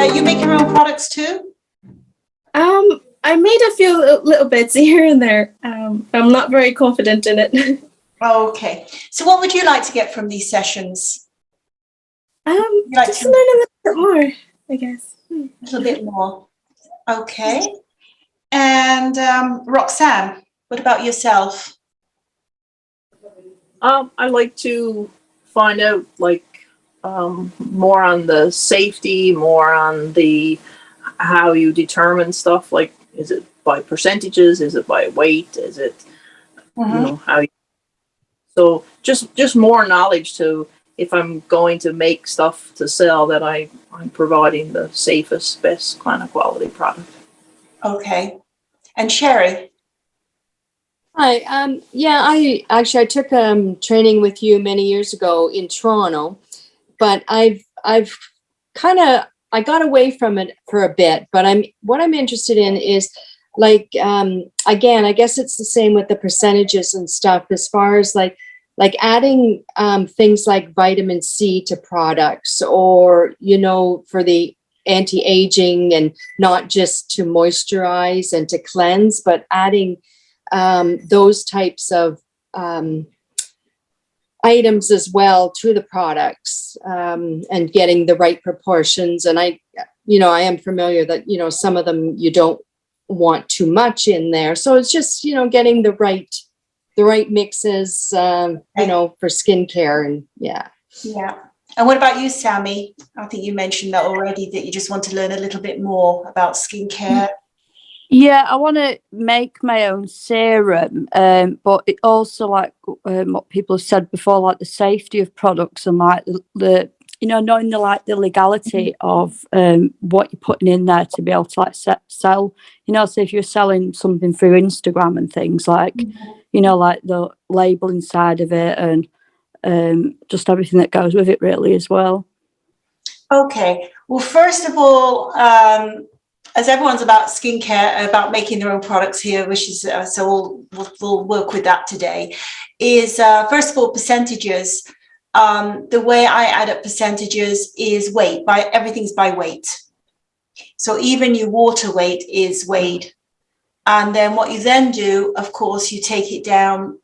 you make your own products too? I made a few little bits here and there. I'm not very confident in it. Okay. So what would you like to get from these sessions? Just learn a little bit more, I guess. A little bit more. Okay. And Roxanne, what about yourself? I like to find out more on the safety, more on the how you determine stuff. Like, is it by percentages? Is it by weight? Is it how? So just more knowledge to, if I'm going to make stuff to sell, that I'm providing the safest, best kind of quality product. Okay. And Sherry? Hi. I took training with you many years ago in Toronto, but I got away from it for a bit. But what I'm interested in is again, I guess it's the same with the percentages and stuff, as far as like adding things like vitamin C to products, or for the anti-aging, and not just to moisturize and to cleanse, but adding those types of items as well to the products, and getting the right proportions. And I am familiar that some of them you don't want too much in there, so it's just getting the right mixes, for skincare. And yeah. And what about you, Sammy? I think you mentioned that already, that you just want to learn a little bit more about skincare. Yeah, I want to make my own serum, but it also, like what people have said before, like the safety of products, and like the knowing the legality of what you're putting in there to be able to sell. So if you're selling something through Instagram and things, like like the label inside of it, and just everything that goes with it, really, as well. Okay. Well, first of all, as everyone's about skincare, about making their own products here, which is so we'll work with that today, is first of all, percentages. The way I add up percentages is weight. Everything's by weight. So even your water weight is weighed. And then what you then do, of course, you take it down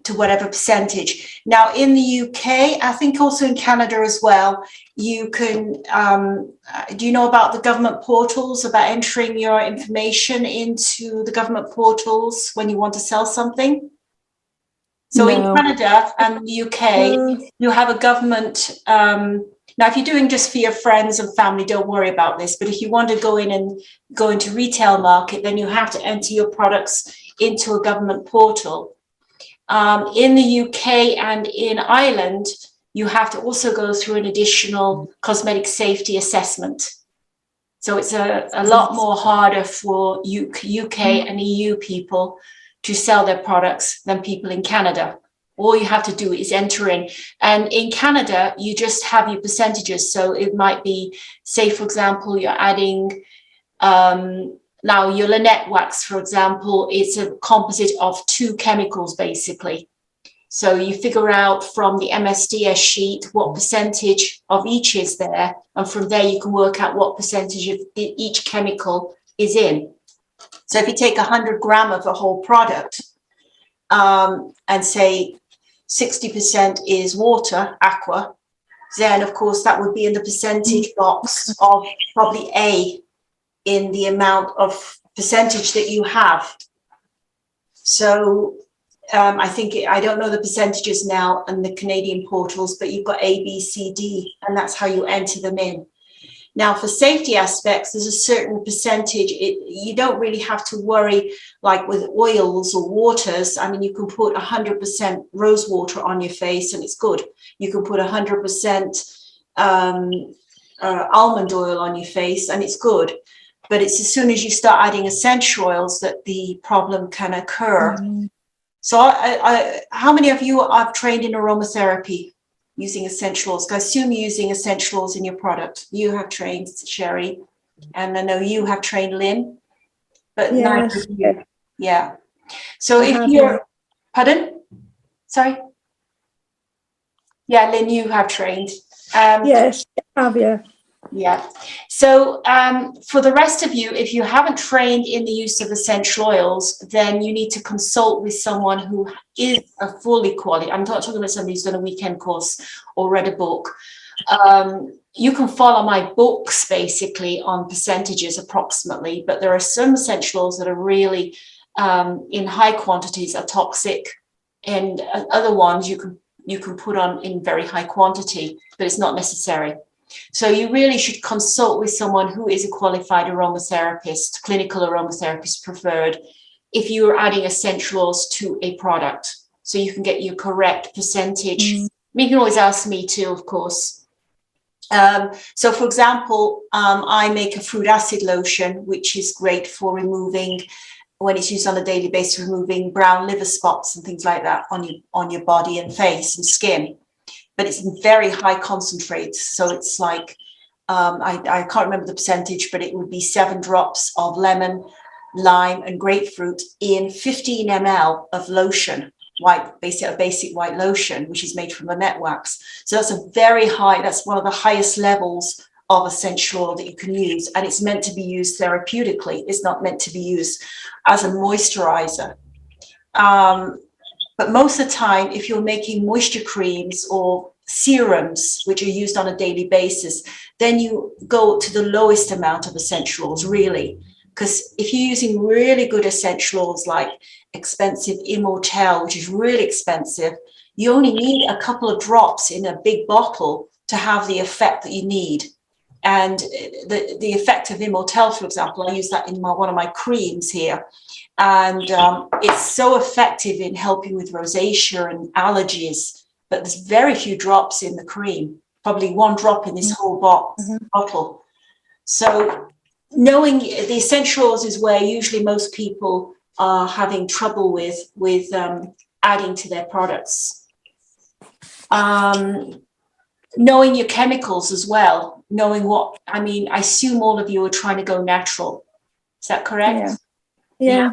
to whatever percentage. Now, in the UK, I think also in Canada as well, you can, do you know about the government portals, about entering your information into the government portals when you want to sell something? So in Canada and the UK, you have a government, now if you're doing just for your friends and family, don't worry about this, but if you want to go in and go into retail market, then you have to enter your products into a government portal. In the UK and in Ireland, you have to also go through an additional cosmetic safety assessment. So it's a lot more harder for UK and EU people to sell their products than people in Canada. All you have to do is enter in. And in Canada, you just have your percentages. So it might be, say, for example, you're adding, now your Lynette wax, for example, it's a composite of 2 chemicals, basically. So you figure out from the MSDS sheet what percentage of each is there. And from there, you can work out what percentage of each chemical is in. So if you take 100 gram of a whole product, and say 60% is water, aqua, then of course that would be in the percentage box of probably A in the amount of percentage that you have. So I think, I don't know the percentages now on the Canadian portals, but you've got A, B, C, D, and that's how you enter them in. Now, for safety aspects, there's a certain percentage. You don't really have to worry, like with oils or waters. I mean, you can put 100% rose water on your face and it's good. You can put 100% almond oil on your face and it's good. But it's as soon as you start adding essential oils that the problem can occur. Mm-hmm. So how many of you are trained in aromatherapy? Using essential oils? I assume you're using essential oils in your product. You have trained, Sherry, and I know you have trained, Lynn, but yes. Neither of you. Yeah. So if you're, pardon? Sorry? Yeah, Lynn, you have trained. Yes, I have, yeah. Yeah. So for the rest of you, if you haven't trained in the use of essential oils, then you need to consult with someone who is a fully qualified. I'm not talking about somebody who's done a weekend course or read a book. You can follow my books basically on percentages approximately, but there are some essential oils that are really in high quantities are toxic, and other ones you can put on in very high quantity, but it's not necessary. So you really should consult with someone who is a qualified aromatherapist, clinical aromatherapist preferred, if you are adding essential oils to a product, so you can get your correct percentage. You can always ask me too, of course. So for example, I make a fruit acid lotion, which is great for removing, when it's used on a daily basis, removing brown liver spots and things like that on your body and face and skin. But it's in very high concentrates. So it's like, I can't remember the percentage, but it would be 7 drops of lemon, lime, and grapefruit in 15 ml of lotion, a basic white lotion, which is made from the net wax. So that's one of the highest levels of essential oil that you can use. And it's meant to be used therapeutically. It's not meant to be used as a moisturizer. But most of the time, if you're making moisture creams or serums, which are used on a daily basis, then you go to the lowest amount of essential oils, really. Because if you're using really good essential oils like expensive Immortelle, which is really expensive, you only need a couple of drops in a big bottle to have the effect that you need. And the effect of Immortelle, for example, I use that in one of my creams here. And it's so effective in helping with rosacea and allergies, but there's very few drops in the cream, probably 1 drop in this whole bottle. So knowing the essential oils is where usually most people are having trouble with adding to their products. Knowing your chemicals as well, I assume all of you are trying to go natural. Is that correct? Yeah.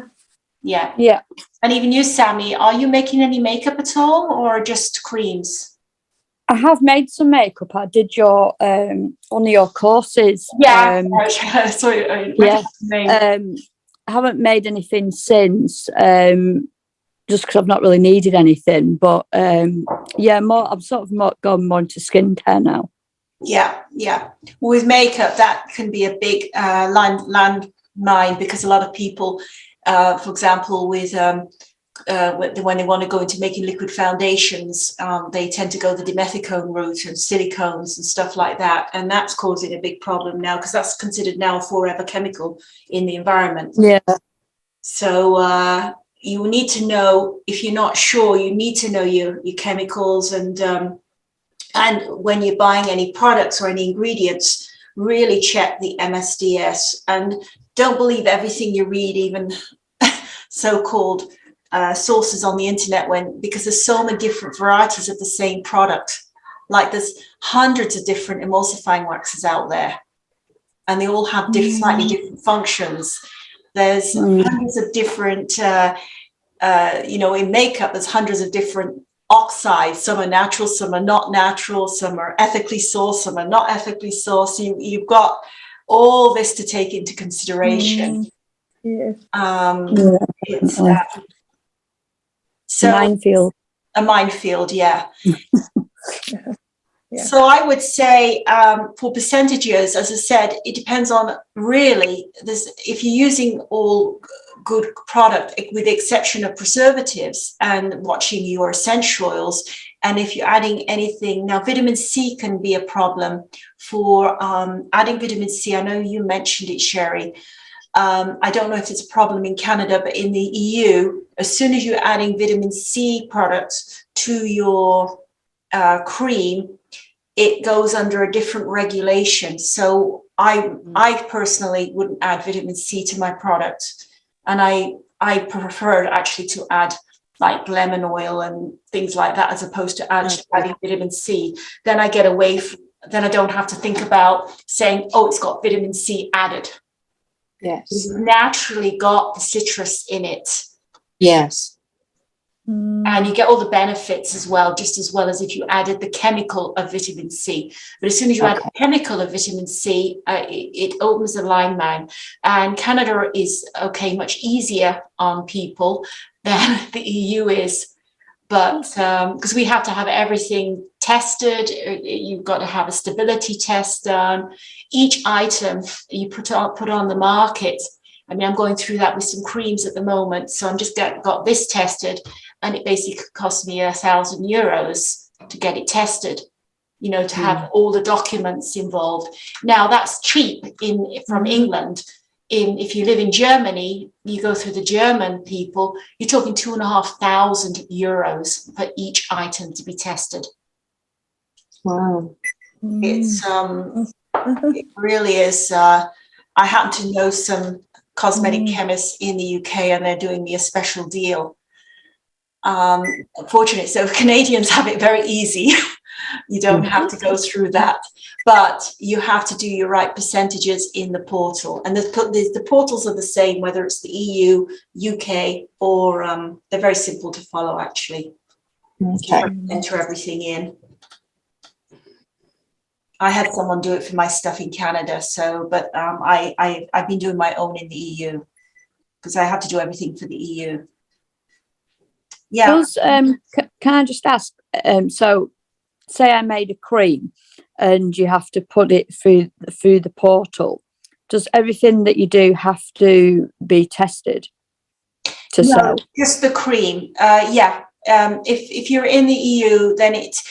Yeah. And even you, Sammy, are you making any makeup at all, or just creams? I have made some makeup. I did one of your courses. Yeah. Sorry. Yeah. I haven't made anything since, just because I've not really needed anything. But I've sort of gone more into skincare now. Yeah. With makeup, that can be a big landmine, because a lot of people, for example, with when they want to go into making liquid foundations, they tend to go the dimethicone route and silicones and stuff like that, and that's causing a big problem now, because that's considered now a forever chemical in the environment. Yeah. So you need to know, if you're not sure, you need to know your chemicals, and when you're buying any products or any ingredients, really check the MSDS, and don't believe everything you read, even so-called sources on the internet, because there's so many different varieties of the same product. Like there's hundreds of different emulsifying waxes out there, and they all have slightly different functions. There's hundreds of different, in makeup, there's hundreds of different oxides. Some are natural, some are not natural, some are ethically sourced, some are not ethically sourced. So you've got all this to take into consideration. It's minefield. A minefield, yeah. So I would say for percentages, as I said, it depends on really this. If you're using all good product, with the exception of preservatives, and watching your essential oils, and if you're adding anything now, vitamin C can be a problem for adding vitamin C. I know you mentioned it, Sherry. I don't know if it's a problem in Canada, but in the EU, as soon as you're adding vitamin C products to your cream, it goes under a different regulation. So I personally wouldn't add vitamin C to my product, and I prefer actually to add like lemon oil and things like that, as opposed to adding vitamin C. Then I get away from, then I don't have to think about saying, oh, it's got vitamin C added. Yes. It's naturally got the citrus in it. Yes. And you get all the benefits as well, just as well as if you added the chemical of vitamin C. But as soon as you add the chemical of vitamin C, it opens the line, man. And Canada is, much easier on people than the EU is. But because we have to have everything tested, you've got to have a stability test done. Each item you put on the market. I mean, I'm going through that with some creams at the moment. So I'm just got this tested, and it basically cost me €1,000 to get it tested, to have all the documents involved. Now that's cheap from England. If you live in Germany, you go through the German people, you're talking €2,500 for each item to be tested. Wow. It's it really is. I happen to know some cosmetic chemists in the UK, and they're doing me a special deal. Unfortunately, so Canadians have it very easy. You don't have to go through that, but you have to do your right percentages in the portal. And the portals are the same, whether it's the EU, UK, or they're very simple to follow, actually. Okay. Enter everything in. I had someone do it for my stuff in Canada, but I've been doing my own in the EU because I have to do everything for the EU. Yeah. Can I just ask? So, say I made a cream, and you have to put it through the portal. Does everything that you do have to be tested to sell? Just the cream. If you're in the EU, then it's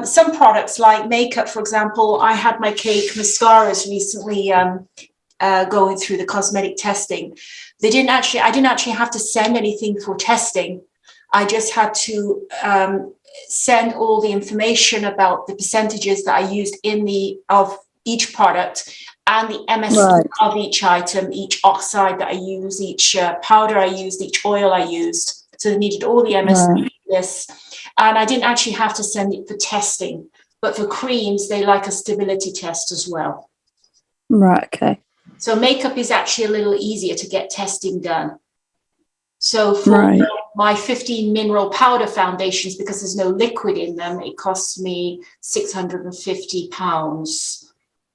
some products like makeup, for example. I had my Cake mascaras recently going through the cosmetic testing. I didn't actually have to send anything for testing. I just had to send all the information about the percentages that I used of each product and the MSC of each item, each oxide that I use, each powder I used, each oil I used. So they needed all the MSC lists. And I didn't actually have to send it for testing. But for creams, they like a stability test as well. Right, okay. So makeup is actually a little easier to get testing done. So for my 15 mineral powder foundations, because there's no liquid in them, it costs me £650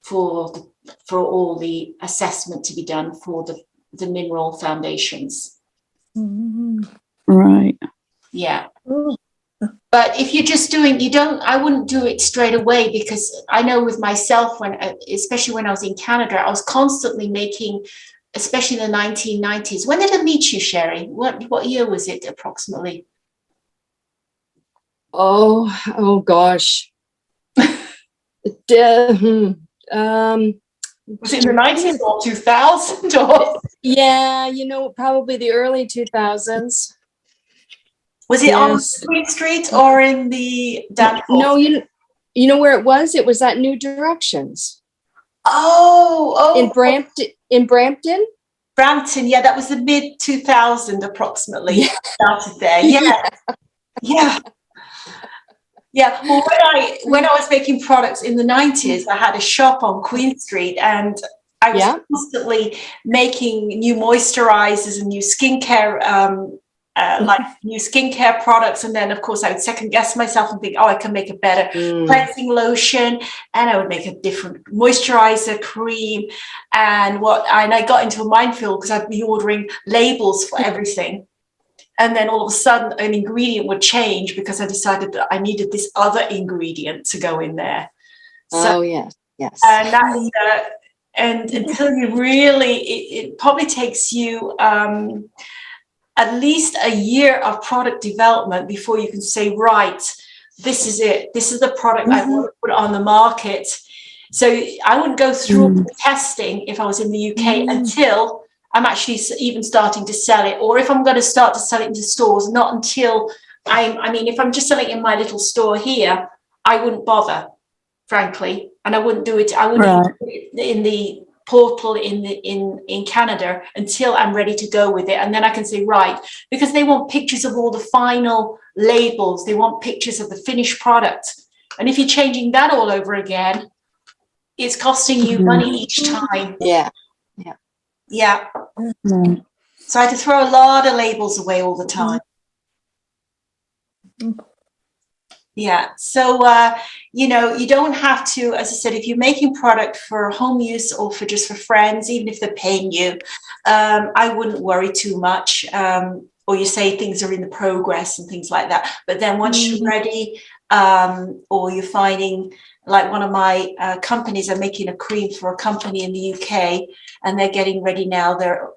for all the assessment to be done for the mineral foundations. Right. Yeah. But if you're just doing, I wouldn't do it straight away, because I know with myself, especially when I was in Canada, I was constantly making, especially in the 1990s. When did I meet you, Sherry? What year was it approximately? Oh gosh. Was it in the 90s or 2000? Or? Yeah, probably the early 2000s. Was it on Queen Street or in the Danforth? No, you know where it was? It was at New Directions. Oh. In Brampton. Brampton, yeah, that was the mid 2000 approximately. Yeah. Started there, yeah. Well, when I was making products in the 90s, I had a shop on Queen Street, and I was constantly making new moisturizers and new skincare, new skincare products. And then, of course, I would second guess myself and think, I can make a better cleansing lotion, and I would make a different moisturizer cream. And I got into a minefield because I'd be ordering labels for everything. And then all of a sudden an ingredient would change because I decided that I needed this other ingredient to go in there. So, yes. And that's, and until you really, it probably takes you at least a year of product development before you can say, right, this is it. This is the product I want to put on the market. So I wouldn't go through the testing if I was in the UK until I'm actually even starting to sell it. Or if I'm going to start to sell it into stores, not until if I'm just selling it in my little store here, I wouldn't bother, frankly. And I wouldn't do it. I wouldn't do it in the portal in Canada until I'm ready to go with it. And then I can say, right, because they want pictures of all the final labels. They want pictures of the finished product. And if you're changing that all over again, it's costing you money each time. Yeah. So I had to throw a lot of labels away all the time. Yeah. So, you know, you don't have to, as I said, if you're making product for home use or for just for friends, even if they're paying you, I wouldn't worry too much. Or you say things are in the progress and things like that. But then once you're ready, or you're finding, like one of my companies are making a cream for a company in the UK, and they're getting ready now. They're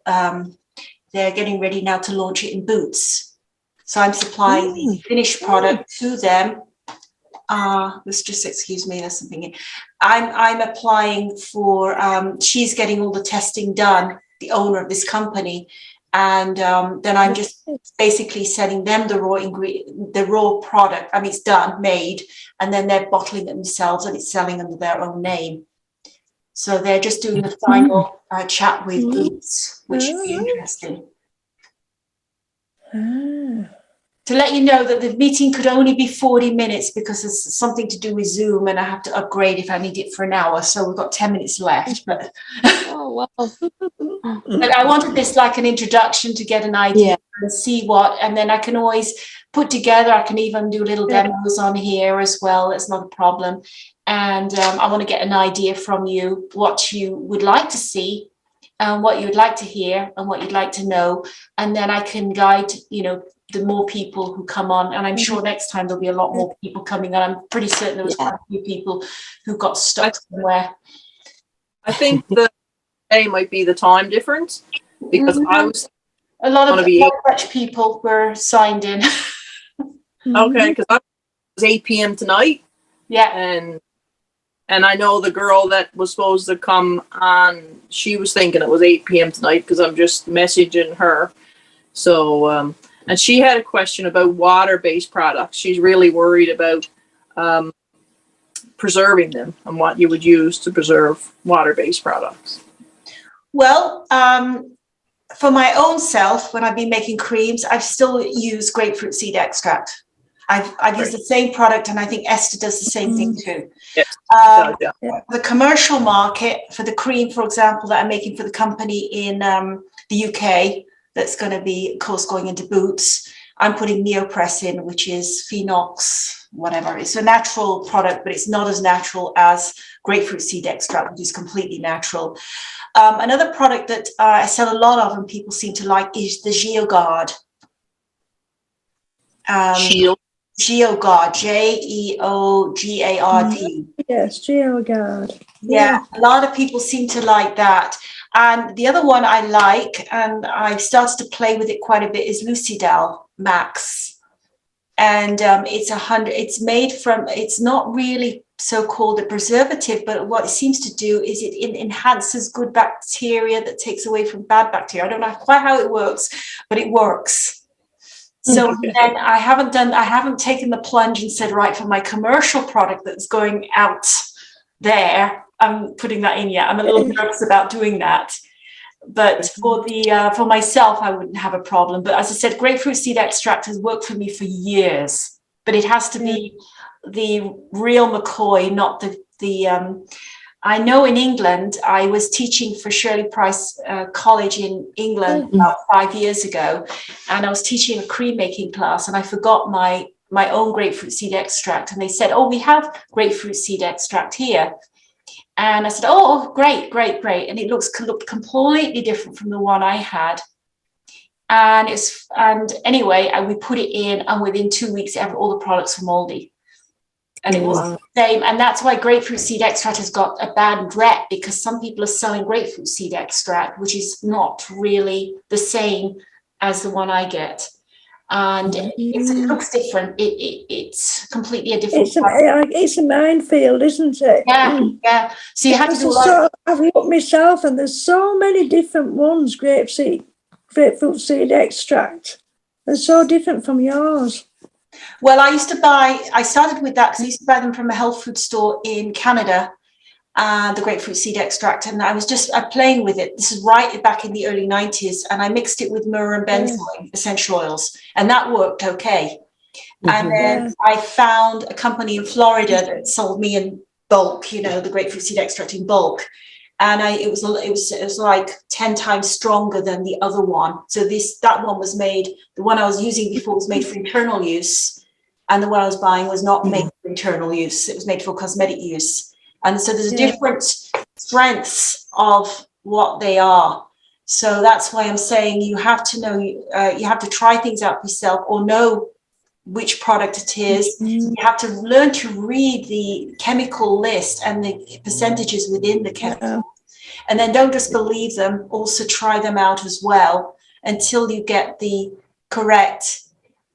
getting ready now to launch it in Boots. So I'm supplying the finished product to them. Let's just excuse me. There's something in. I'm applying for. She's getting all the testing done. The owner of this company, and then I'm just basically sending them the raw product. I mean, it's done, made, and then they're bottling it themselves, and it's selling under their own name. So they're just doing the final chat with Boots, which should be interesting. To let you know that the meeting could only be 40 minutes because there's something to do with Zoom, and I have to upgrade if I need it for an hour. So we've got 10 minutes left. But, Oh, wow. but I wanted this like an introduction to get an idea and see what, and then I can always put together. I can even do little demos on here as well. It's not a problem. And I want to get an idea from you what you would like to see, and what you'd like to hear, and what you'd like to know. And then I can guide, you know, the more people who come on, and I'm sure next time there'll be a lot more people coming on. I'm pretty certain there was quite a few people who got stuck somewhere. I think the day might be the time difference, because I was a lot of Dutch people were signed in. okay, because I was 8 p.m. tonight. Yeah, and I know the girl that was supposed to come on, she was thinking it was 8 p.m. tonight, because I'm just messaging her. So and she had a question about water-based products. She's really worried about preserving them and what you would use to preserve water-based products. well, for my own self, when I've been making creams, I've still used grapefruit seed extract. I've used the same product, and I think Esther does the same thing too. Yes, the commercial market for the cream, for example, that I'm making for the company in the UK, that's going to be, of course, going into Boots, I'm putting neopress in, which is phenox, whatever. It's a natural product, but it's not as natural as grapefruit seed extract, which is completely natural. Another product that I sell a lot of and people seem to like is the GeoGuard. GeoGuard, GeoGard. Yes, GeoGuard. Yeah, a lot of people seem to like that. And the other one I like, and I've started to play with it quite a bit, is Lucidel Max. And it's made from, it's not really so-called a preservative, but what it seems to do is it enhances good bacteria that takes away from bad bacteria. I don't know quite how it works, but it works. So then I haven't taken the plunge and said, right, for my commercial product that's going out there, I'm putting that in yet. I'm a little nervous about doing that. But for myself, I wouldn't have a problem. But as I said, grapefruit seed extract has worked for me for years. But it has to be the real McCoy, not the I know in England, I was teaching for Shirley Price College in England about 5 years ago, and I was teaching a cream making class, and I forgot my own grapefruit seed extract, and they said, "Oh, we have grapefruit seed extract here," and I said, "Oh, great," and it looked completely different from the one I had, and anyway, we put it in, and within 2 weeks, all the products were moldy. And it was the same. And that's why grapefruit seed extract has got a bad rep, because some people are selling grapefruit seed extract, which is not really the same as the one I get. And it looks different. It's completely a different It's a minefield, isn't it? Yeah. So you have to do a lot. I've looked myself, and there's so many different ones, grapefruit seed extract. They're so different from yours. Well, I started with that because I used to buy them from a health food store in Canada, the grapefruit seed extract, and I was just playing with it. This is right back in the early 90s, and I mixed it with myrrh and benzoin essential oils, and that worked okay. And then I found a company in Florida that sold me in bulk, the grapefruit seed extract in bulk. And it was like 10 times stronger than the other one. So that one was made, the one I was using before was made for internal use. and the one I was buying was not made for internal use. It was made for cosmetic use. And so there's a different strengths of what they are. So that's why I'm saying you have to know, you have to try things out for yourself or know which product it is. You have to learn to read the chemical list and the percentages within the chemical. And then don't just believe them, also try them out as well until you get the correct.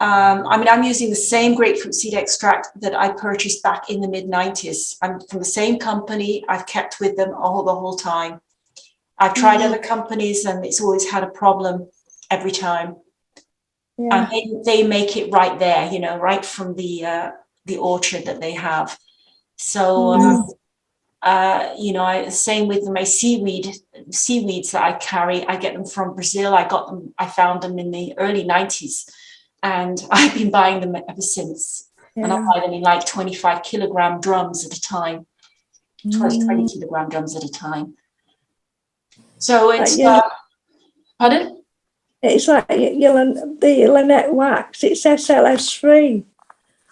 I mean, I'm using the same grapefruit seed extract that I purchased back in the mid-90s. I'm from the same company. I've kept with them the whole time. I've tried other companies and it's always had a problem every time. And they make it right there, you know, right from the orchard that they have. So, you know, same with my seaweeds that I carry. I get them from Brazil. I found them in the early 90s and I've been buying them ever since. And I buy them in like 25 kilogram drums at a time, 20 kilogram drums at a time. So it's, pardon? It's like the Lynette wax. It's SLS-free.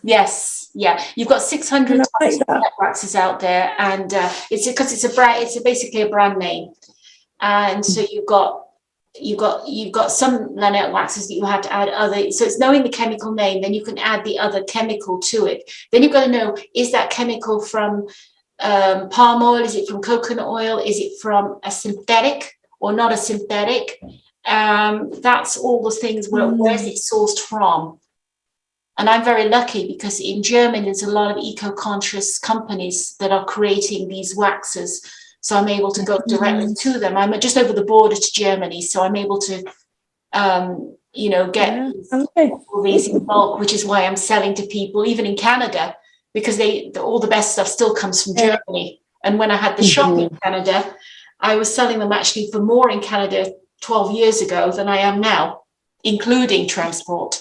Yes, yeah. You've got 600 types of Lynette waxes out there, and it's because it's a brand. It's basically a brand name, and so you've got some Lynette waxes that you have to add other. So it's knowing the chemical name, then you can add the other chemical to it. Then you've got to know, is that chemical from palm oil? Is it from coconut oil? Is it from a synthetic or not a synthetic? That's all the things where's it sourced from. And I'm very lucky because in Germany there's a lot of eco-conscious companies that are creating these waxes, so I'm able to go directly to them. I'm just over the border to Germany, so I'm able to you know, get all these in bulk, which is why I'm selling to people even in Canada, because all the best stuff still comes from Germany. And when I had the shop in Canada, I was selling them actually for more in Canada 12 years ago than I am now, including transport.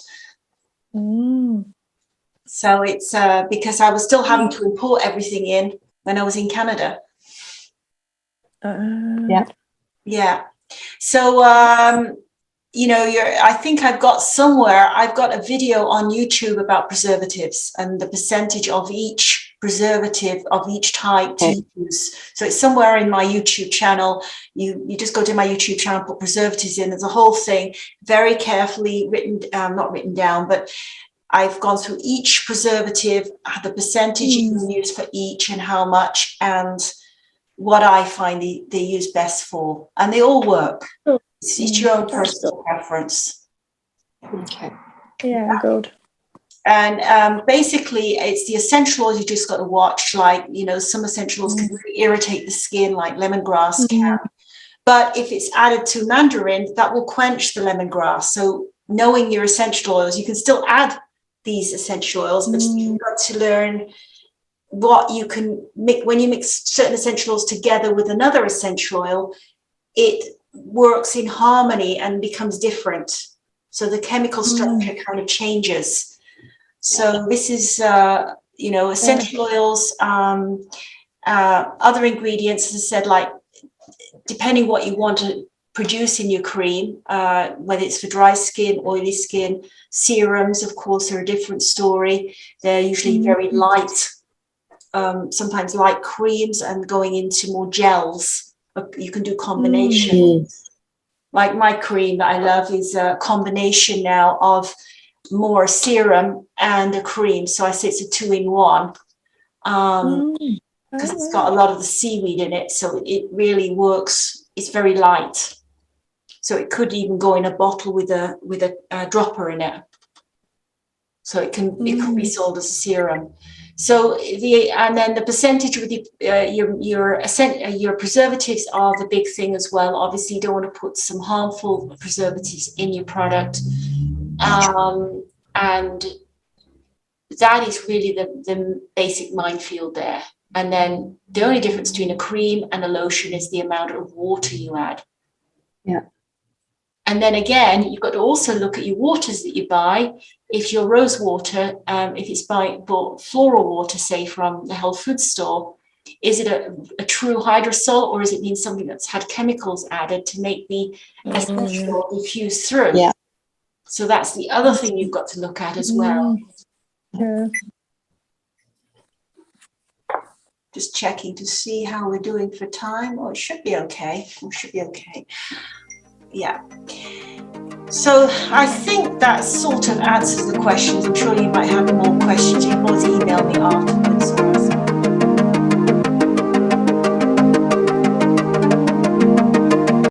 So it's because I was still having to import everything in when I was in Canada. Yeah. So you know, I think I've got a video on YouTube about preservatives and the percentage of each preservative of each type to use. So it's somewhere in my YouTube channel. You just go to my YouTube channel, put preservatives in. There's a whole thing very carefully written, not written down, but I've gone through each preservative, the percentage you can use for each and how much, and what I find they use best for. And they all work. It's your own personal preference. Okay. Yeah, good. And basically, it's the essential oils you just got to watch. Like, you know, some essential oils can really irritate the skin, like lemongrass can. But if it's added to mandarin, that will quench the lemongrass. So knowing your essential oils, you can still add these essential oils, but you've got to learn what you can make. When you mix certain essential oils together with another essential oil, it works in harmony and becomes different. So the chemical structure kind of changes. So this is, you know, essential oils, other ingredients, as I said, like depending what you want to produce in your cream, whether it's for dry skin, oily skin, serums, of course, are a different story. They're usually very light, sometimes light creams, and going into more gels. You can do combinations. Like my cream that I love is a combination now of more serum and a cream. So I say it's a 2-in-1 because it's got a lot of the seaweed in it. So it really works. It's very light. So it could even go in a bottle with a dropper in it. So it could be sold as a serum. So and then the percentage with your preservatives are the big thing as well. Obviously, you don't want to put some harmful preservatives in your product, and that is really the basic minefield there. And then the only difference between a cream and a lotion is the amount of water you add. Yeah. And then again, you've got to also look at your waters that you buy. If your rose water, if it's bought floral water, say from the health food store, is it a true hydrosol, or is it mean something that's had chemicals added to make the essential diffuse through? Yeah. So that's the other thing you've got to look at as well. Yeah. Just checking to see how we're doing for time. Oh, it should be okay. It should be okay. Yeah. So I think that sort of answers the questions. I'm sure you might have more questions. You can always email me afterwards.